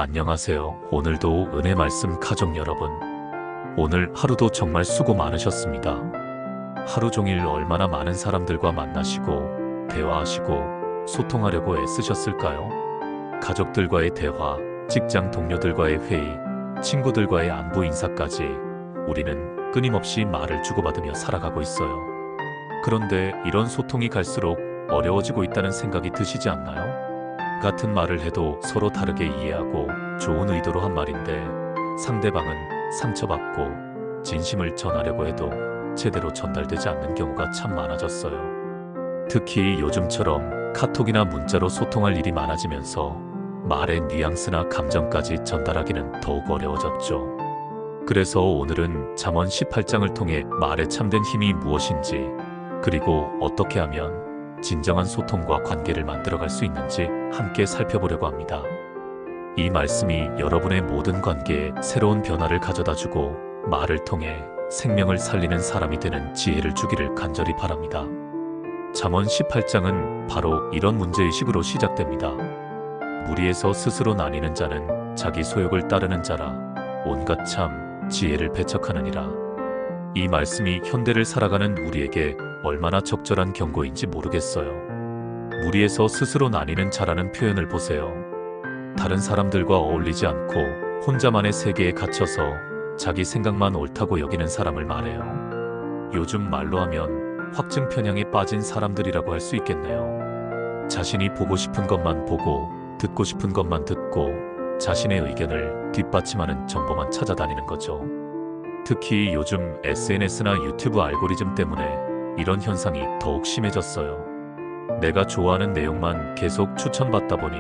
안녕하세요. 오늘도 은혜 말씀 가족 여러분. 오늘 하루도 정말 수고 많으셨습니다. 하루 종일 얼마나 많은 사람들과 만나시고 대화하시고 소통하려고 애쓰셨을까요? 가족들과의 대화, 직장 동료들과의 회의, 친구들과의 안부 인사까지 우리는 끊임없이 말을 주고받으며 살아가고 있어요. 그런데 이런 소통이 갈수록 어려워지고 있다는 생각이 드시지 않나요? 같은 말을 해도 서로 다르게 이해하고 좋은 의도로 한 말인데 상대방은 상처받고 진심을 전하려고 해도 제대로 전달되지 않는 경우가 참 많아졌어요. 특히 요즘처럼 카톡이나 문자로 소통할 일이 많아지면서 말의 뉘앙스나 감정까지 전달하기는 더욱 어려워졌죠. 그래서 오늘은 잠언 18장을 통해 말의 참된 힘이 무엇인지, 그리고 어떻게 하면 진정한 소통과 관계를 만들어갈 수 있는지 함께 살펴보려고 합니다. 이 말씀이 여러분의 모든 관계에 새로운 변화를 가져다주고 말을 통해 생명을 살리는 사람이 되는 지혜를 주기를 간절히 바랍니다. 잠언 18장은 바로 이런 문제의식으로 시작됩니다. 무리에서 스스로 나뉘는 자는 자기 소욕을 따르는 자라 온갖 참 지혜를 배척하느니라. 이 말씀이 현대를 살아가는 우리에게 얼마나 적절한 경고인지 모르겠어요. 무리에서 스스로 나뉘는 자라는 표현을 보세요. 다른 사람들과 어울리지 않고 혼자만의 세계에 갇혀서 자기 생각만 옳다고 여기는 사람을 말해요. 요즘 말로 하면 확증 편향에 빠진 사람들이라고 할 수 있겠네요. 자신이 보고 싶은 것만 보고 듣고 싶은 것만 듣고 자신의 의견을 뒷받침하는 정보만 찾아다니는 거죠. 특히 요즘 SNS나 유튜브 알고리즘 때문에 이런 현상이 더욱 심해졌어요. 내가 좋아하는 내용만 계속 추천받다 보니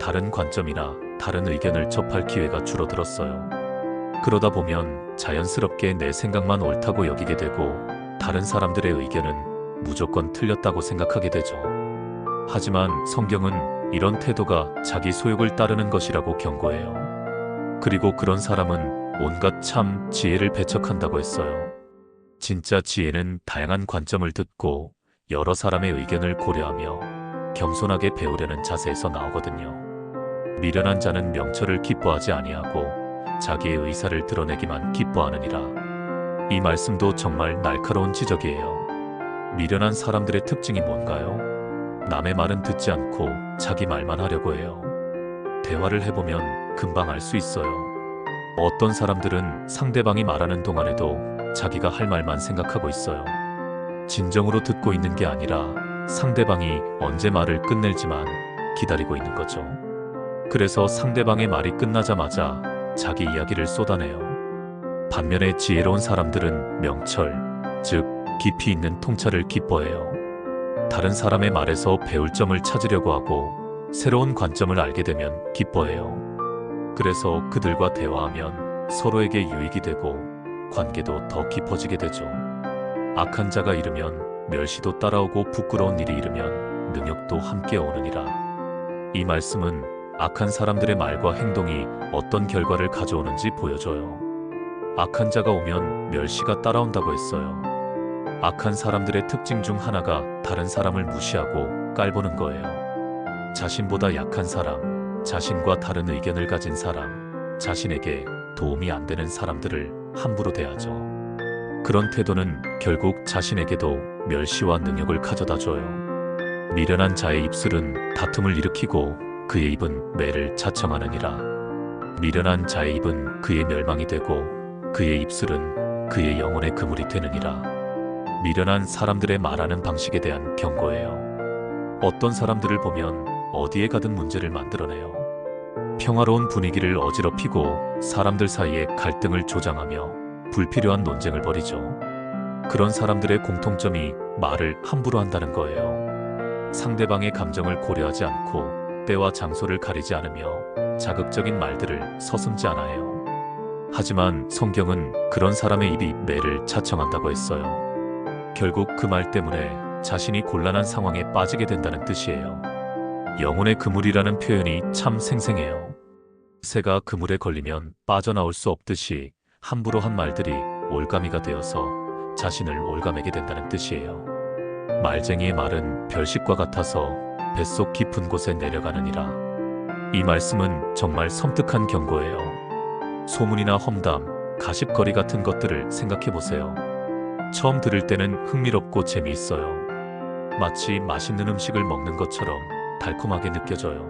다른 관점이나 다른 의견을 접할 기회가 줄어들었어요. 그러다 보면 자연스럽게 내 생각만 옳다고 여기게 되고 다른 사람들의 의견은 무조건 틀렸다고 생각하게 되죠. 하지만 성경은 이런 태도가 자기 소욕을 따르는 것이라고 경고해요. 그리고 그런 사람은 온갖 참 지혜를 배척한다고 했어요. 진짜 지혜는 다양한 관점을 듣고 여러 사람의 의견을 고려하며 겸손하게 배우려는 자세에서 나오거든요. 미련한 자는 명철을 기뻐하지 아니하고 자기의 의사를 드러내기만 기뻐하느니라. 이 말씀도 정말 날카로운 지적이에요. 미련한 사람들의 특징이 뭔가요? 남의 말은 듣지 않고 자기 말만 하려고 해요. 대화를 해보면 금방 알 수 있어요. 어떤 사람들은 상대방이 말하는 동안에도 자기가 할 말만 생각하고 있어요. 진정으로 듣고 있는 게 아니라 상대방이 언제 말을 끝낼지만 기다리고 있는 거죠. 그래서 상대방의 말이 끝나자마자 자기 이야기를 쏟아내요. 반면에 지혜로운 사람들은 명철, 즉 깊이 있는 통찰을 기뻐해요. 다른 사람의 말에서 배울 점을 찾으려고 하고 새로운 관점을 알게 되면 기뻐해요. 그래서 그들과 대화하면 서로에게 유익이 되고 관계도 더 깊어지게 되죠. 악한 자가 이르면 멸시도 따라오고 부끄러운 일이 이르면 능욕도 함께 오느니라. 이 말씀은 악한 사람들의 말과 행동이 어떤 결과를 가져오는지 보여줘요. 악한 자가 오면 멸시가 따라온다고 했어요. 악한 사람들의 특징 중 하나가 다른 사람을 무시하고 깔보는 거예요. 자신보다 약한 사람, 자신과 다른 의견을 가진 사람, 자신에게 도움이 안 되는 사람들을 함부로 대하죠. 그런 태도는 결국 자신에게도 멸시와 능욕을 가져다 줘요. 미련한 자의 입술은 다툼을 일으키고 그의 입은 매를 자청하느니라. 미련한 자의 입은 그의 멸망이 되고 그의 입술은 그의 영혼의 그물이 되느니라. 미련한 사람들의 말하는 방식에 대한 경고예요. 어떤 사람들을 보면 어디에 가든 문제를 만들어내요. 평화로운 분위기를 어지럽히고 사람들 사이에 갈등을 조장하며 불필요한 논쟁을 벌이죠. 그런 사람들의 공통점이 말을 함부로 한다는 거예요. 상대방의 감정을 고려하지 않고 때와 장소를 가리지 않으며 자극적인 말들을 서슴지 않아 해요. 하지만 성경은 그런 사람의 입이 매를 자청한다고 했어요. 결국 그 말 때문에 자신이 곤란한 상황에 빠지게 된다는 뜻이에요. 영혼의 그물이라는 표현이 참 생생해요. 새가 그물에 걸리면 빠져나올 수 없듯이 함부로 한 말들이 올가미가 되어서 자신을 올가매게 된다는 뜻이에요. 말쟁이의 말은 별식과 같아서 뱃속 깊은 곳에 내려가느니라. 이 말씀은 정말 섬뜩한 경고예요. 소문이나 험담, 가십거리 같은 것들을 생각해 보세요. 처음 들을 때는 흥미롭고 재미있어요. 마치 맛있는 음식을 먹는 것처럼 달콤하게 느껴져요.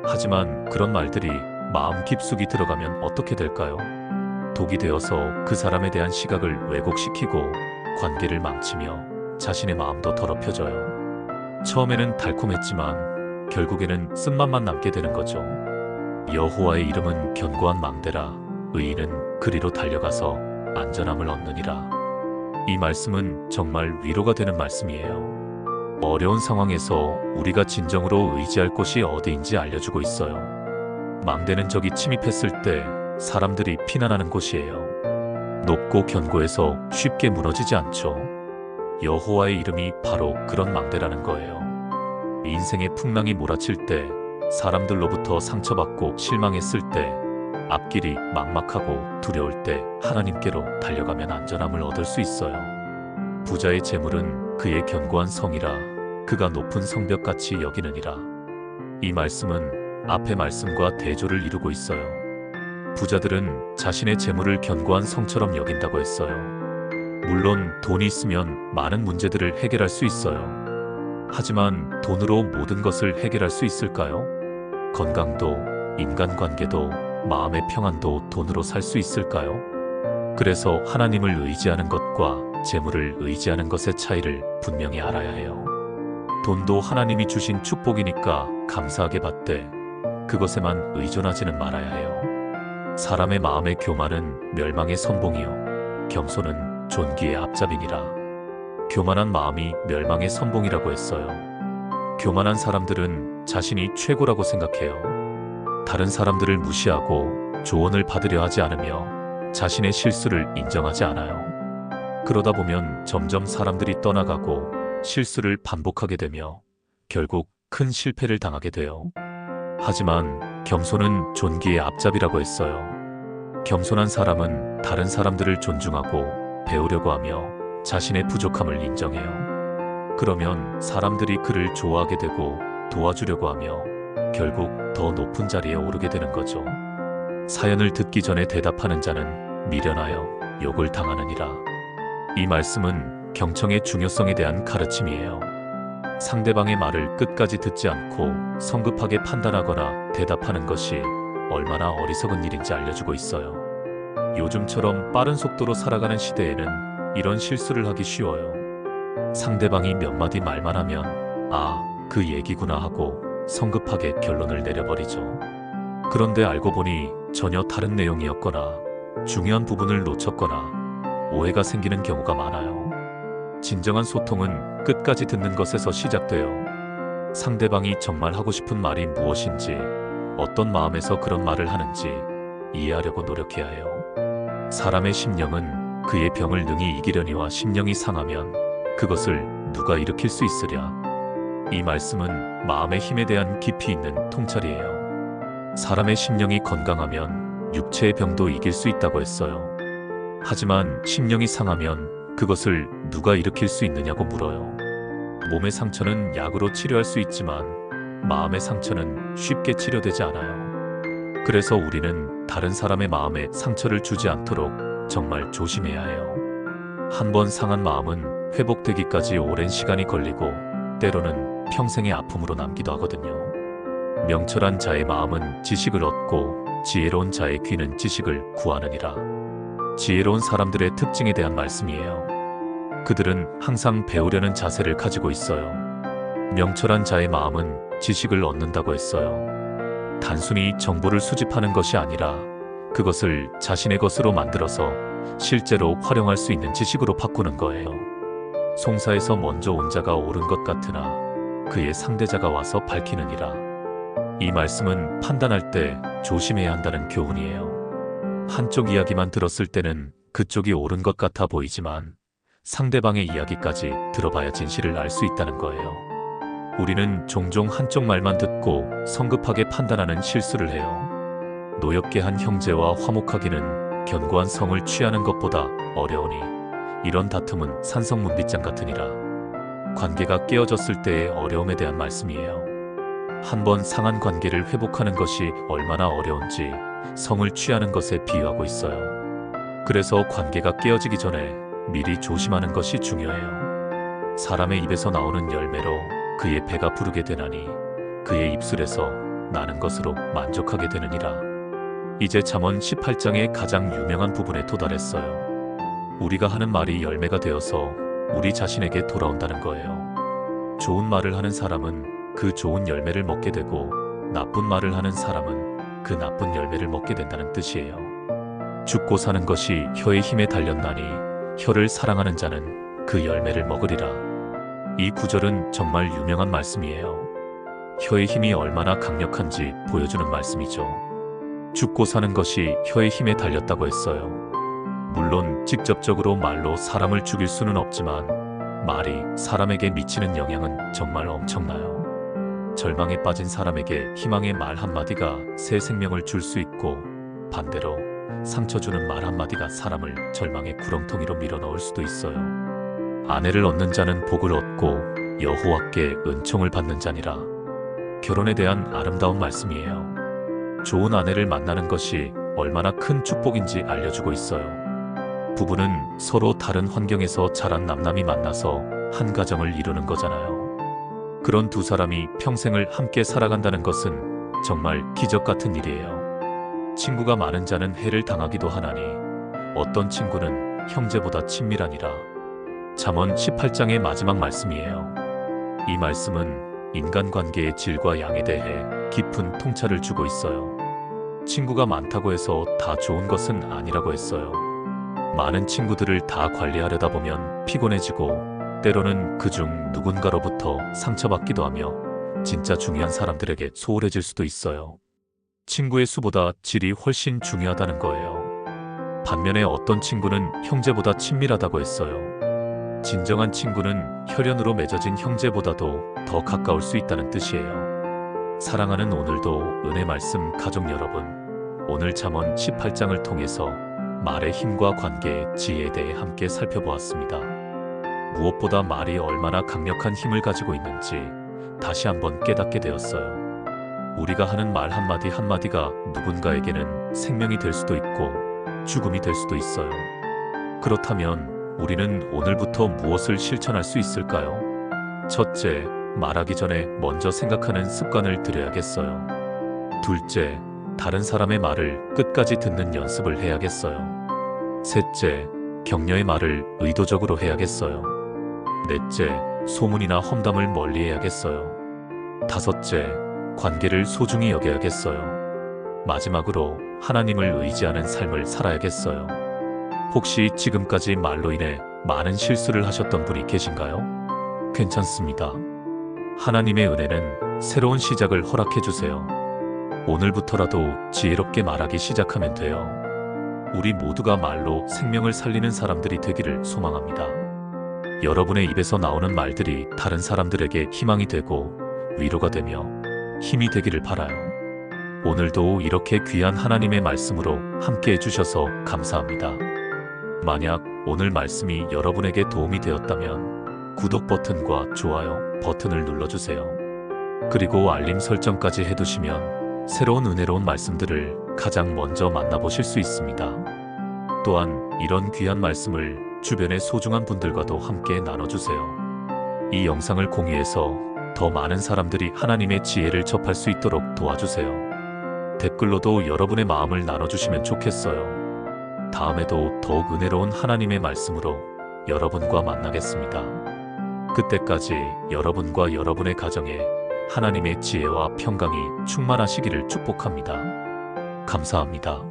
하지만 그런 말들이 마음 깊숙이 들어가면 어떻게 될까요? 독이 되어서 그 사람에 대한 시각을 왜곡시키고 관계를 망치며 자신의 마음도 더럽혀져요. 처음에는 달콤했지만 결국에는 쓴맛만 남게 되는 거죠. 여호와의 이름은 견고한 망대라. 의인은 그리로 달려가서 안전함을 얻느니라. 이 말씀은 정말 위로가 되는 말씀이에요. 어려운 상황에서 우리가 진정으로 의지할 곳이 어디인지 알려주고 있어요. 망대는 적이 침입했을 때 사람들이 피난하는 곳이에요. 높고 견고해서 쉽게 무너지지 않죠. 여호와의 이름이 바로 그런 망대라는 거예요. 인생의 풍랑이 몰아칠 때, 사람들로부터 상처받고 실망했을 때, 앞길이 막막하고 두려울 때 하나님께로 달려가면 안전함을 얻을 수 있어요. 부자의 재물은 그의 견고한 성이라 그가 높은 성벽같이 여기느니라. 이 말씀은 앞의 말씀과 대조를 이루고 있어요. 부자들은 자신의 재물을 견고한 성처럼 여긴다고 했어요. 물론 돈이 있으면 많은 문제들을 해결할 수 있어요. 하지만 돈으로 모든 것을 해결할 수 있을까요? 건강도, 인간관계도, 마음의 평안도 돈으로 살 수 있을까요? 그래서 하나님을 의지하는 것과 재물을 의지하는 것의 차이를 분명히 알아야 해요. 돈도 하나님이 주신 축복이니까 감사하게 받되 그것에만 의존하지는 말아야 해요. 사람의 마음의 교만은 멸망의 선봉이요 겸손은 존귀의 앞잡이니라. 교만한 마음이 멸망의 선봉이라고 했어요. 교만한 사람들은 자신이 최고라고 생각해요. 다른 사람들을 무시하고 조언을 받으려 하지 않으며 자신의 실수를 인정하지 않아요. 그러다 보면 점점 사람들이 떠나가고 실수를 반복하게 되며 결국 큰 실패를 당하게 돼요. 하지만 겸손은 존귀의 앞잡이라고 했어요. 겸손한 사람은 다른 사람들을 존중하고 배우려고 하며 자신의 부족함을 인정해요. 그러면 사람들이 그를 좋아하게 되고 도와주려고 하며 결국 더 높은 자리에 오르게 되는 거죠. 사연을 듣기 전에 대답하는 자는 미련하여 욕을 당하느니라. 이 말씀은 경청의 중요성에 대한 가르침이에요. 상대방의 말을 끝까지 듣지 않고 성급하게 판단하거나 대답하는 것이 얼마나 어리석은 일인지 알려주고 있어요. 요즘처럼 빠른 속도로 살아가는 시대에는 이런 실수를 하기 쉬워요. 상대방이 몇 마디 말만 하면 아, 그 얘기구나 하고 성급하게 결론을 내려버리죠. 그런데 알고 보니 전혀 다른 내용이었거나 중요한 부분을 놓쳤거나 오해가 생기는 경우가 많아요. 진정한 소통은 끝까지 듣는 것에서 시작돼요. 상대방이 정말 하고 싶은 말이 무엇인지, 어떤 마음에서 그런 말을 하는지 이해하려고 노력해야 해요. 사람의 심령은 그의 병을 능히 이기려니와 심령이 상하면 그것을 누가 일으킬 수 있으랴. 이 말씀은 마음의 힘에 대한 깊이 있는 통찰이에요. 사람의 심령이 건강하면 육체의 병도 이길 수 있다고 했어요. 하지만 심령이 상하면 그것을 누가 일으킬 수 있느냐고 물어요. 몸의 상처는 약으로 치료할 수 있지만 마음의 상처는 쉽게 치료되지 않아요. 그래서 우리는 다른 사람의 마음에 상처를 주지 않도록 정말 조심해야 해요. 한 번 상한 마음은 회복되기까지 오랜 시간이 걸리고 때로는 평생의 아픔으로 남기도 하거든요. 명철한 자의 마음은 지식을 얻고 지혜로운 자의 귀는 지식을 구하느니라. 지혜로운 사람들의 특징에 대한 말씀이에요. 그들은 항상 배우려는 자세를 가지고 있어요. 명철한 자의 마음은 지식을 얻는다고 했어요. 단순히 정보를 수집하는 것이 아니라 그것을 자신의 것으로 만들어서 실제로 활용할 수 있는 지식으로 바꾸는 거예요. 송사에서 먼저 온 자가 옳은 것 같으나 그의 상대자가 와서 밝히느니라. 이 말씀은 판단할 때 조심해야 한다는 교훈이에요. 한쪽 이야기만 들었을 때는 그쪽이 옳은 것 같아 보이지만 상대방의 이야기까지 들어봐야 진실을 알 수 있다는 거예요. 우리는 종종 한쪽 말만 듣고 성급하게 판단하는 실수를 해요. 노엽게 한 형제와 화목하기는 견고한 성을 취하는 것보다 어려우니 이런 다툼은 산성문빗장 같으니라. 관계가 깨어졌을 때의 어려움에 대한 말씀이에요. 한번 상한 관계를 회복하는 것이 얼마나 어려운지 성을 취하는 것에 비유하고 있어요. 그래서 관계가 깨어지기 전에 미리 조심하는 것이 중요해요. 사람의 입에서 나오는 열매로 그의 배가 부르게 되나니 그의 입술에서 나는 것으로 만족하게 되느니라. 이제 잠언 18장의 가장 유명한 부분에 도달했어요. 우리가 하는 말이 열매가 되어서 우리 자신에게 돌아온다는 거예요. 좋은 말을 하는 사람은 그 좋은 열매를 먹게 되고 나쁜 말을 하는 사람은 그 나쁜 열매를 먹게 된다는 뜻이에요. 죽고 사는 것이 혀의 힘에 달렸나니 혀를 사랑하는 자는 그 열매를 먹으리라. 이 구절은 정말 유명한 말씀이에요. 혀의 힘이 얼마나 강력한지 보여주는 말씀이죠. 죽고 사는 것이 혀의 힘에 달렸다고 했어요. 물론 직접적으로 말로 사람을 죽일 수는 없지만 말이 사람에게 미치는 영향은 정말 엄청나요. 절망에 빠진 사람에게 희망의 말 한마디가 새 생명을 줄 수 있고 반대로 상처 주는 말 한마디가 사람을 절망의 구렁텅이로 밀어넣을 수도 있어요. 아내를 얻는 자는 복을 얻고 여호와께 은총을 받는 자니라. 결혼에 대한 아름다운 말씀이에요. 좋은 아내를 만나는 것이 얼마나 큰 축복인지 알려주고 있어요. 부부는 서로 다른 환경에서 자란 남남이 만나서 한 가정을 이루는 거잖아요. 그런 두 사람이 평생을 함께 살아간다는 것은 정말 기적 같은 일이에요. 친구가 많은 자는 해를 당하기도 하나니 어떤 친구는 형제보다 친밀하니라. 잠언 18장의 마지막 말씀이에요. 이 말씀은 인간관계의 질과 양에 대해 깊은 통찰을 주고 있어요. 친구가 많다고 해서 다 좋은 것은 아니라고 했어요. 많은 친구들을 다 관리하려다 보면 피곤해지고 때로는 그중 누군가로부터 상처받기도 하며 진짜 중요한 사람들에게 소홀해질 수도 있어요. 친구의 수보다 질이 훨씬 중요하다는 거예요. 반면에 어떤 친구는 형제보다 친밀하다고 했어요. 진정한 친구는 혈연으로 맺어진 형제보다도 더 가까울 수 있다는 뜻이에요. 사랑하는 오늘도 은혜 말씀 가족 여러분, 오늘 잠언 18장을 통해서 말의 힘과 관계의 지혜에 대해 함께 살펴보았습니다. 무엇보다 말이 얼마나 강력한 힘을 가지고 있는지 다시 한번 깨닫게 되었어요. 우리가 하는 말 한마디 한마디가 누군가에게는 생명이 될 수도 있고 죽음이 될 수도 있어요. 그렇다면 우리는 오늘부터 무엇을 실천할 수 있을까요? 첫째, 말하기 전에 먼저 생각하는 습관을 들여야겠어요. 둘째, 다른 사람의 말을 끝까지 듣는 연습을 해야겠어요. 셋째, 격려의 말을 의도적으로 해야겠어요. 넷째, 소문이나 험담을 멀리해야겠어요. 다섯째, 관계를 소중히 여겨야겠어요. 마지막으로 하나님을 의지하는 삶을 살아야겠어요. 혹시 지금까지 말로 인해 많은 실수를 하셨던 분이 계신가요? 괜찮습니다. 하나님의 은혜는 새로운 시작을 허락해 주세요. 오늘부터라도 지혜롭게 말하기 시작하면 돼요. 우리 모두가 말로 생명을 살리는 사람들이 되기를 소망합니다. 여러분의 입에서 나오는 말들이 다른 사람들에게 희망이 되고 위로가 되며 힘이 되기를 바라요. 오늘도 이렇게 귀한 하나님의 말씀으로 함께 해주셔서 감사합니다. 만약 오늘 말씀이 여러분에게 도움이 되었다면 구독 버튼과 좋아요 버튼을 눌러주세요. 그리고 알림 설정까지 해두시면 새로운 은혜로운 말씀들을 가장 먼저 만나보실 수 있습니다. 또한 이런 귀한 말씀을 주변의 소중한 분들과도 함께 나눠주세요. 이 영상을 공유해서 더 많은 사람들이 하나님의 지혜를 접할 수 있도록 도와주세요. 댓글로도 여러분의 마음을 나눠주시면 좋겠어요. 다음에도 더욱 은혜로운 하나님의 말씀으로 여러분과 만나겠습니다. 그때까지 여러분과 여러분의 가정에 하나님의 지혜와 평강이 충만하시기를 축복합니다. 감사합니다.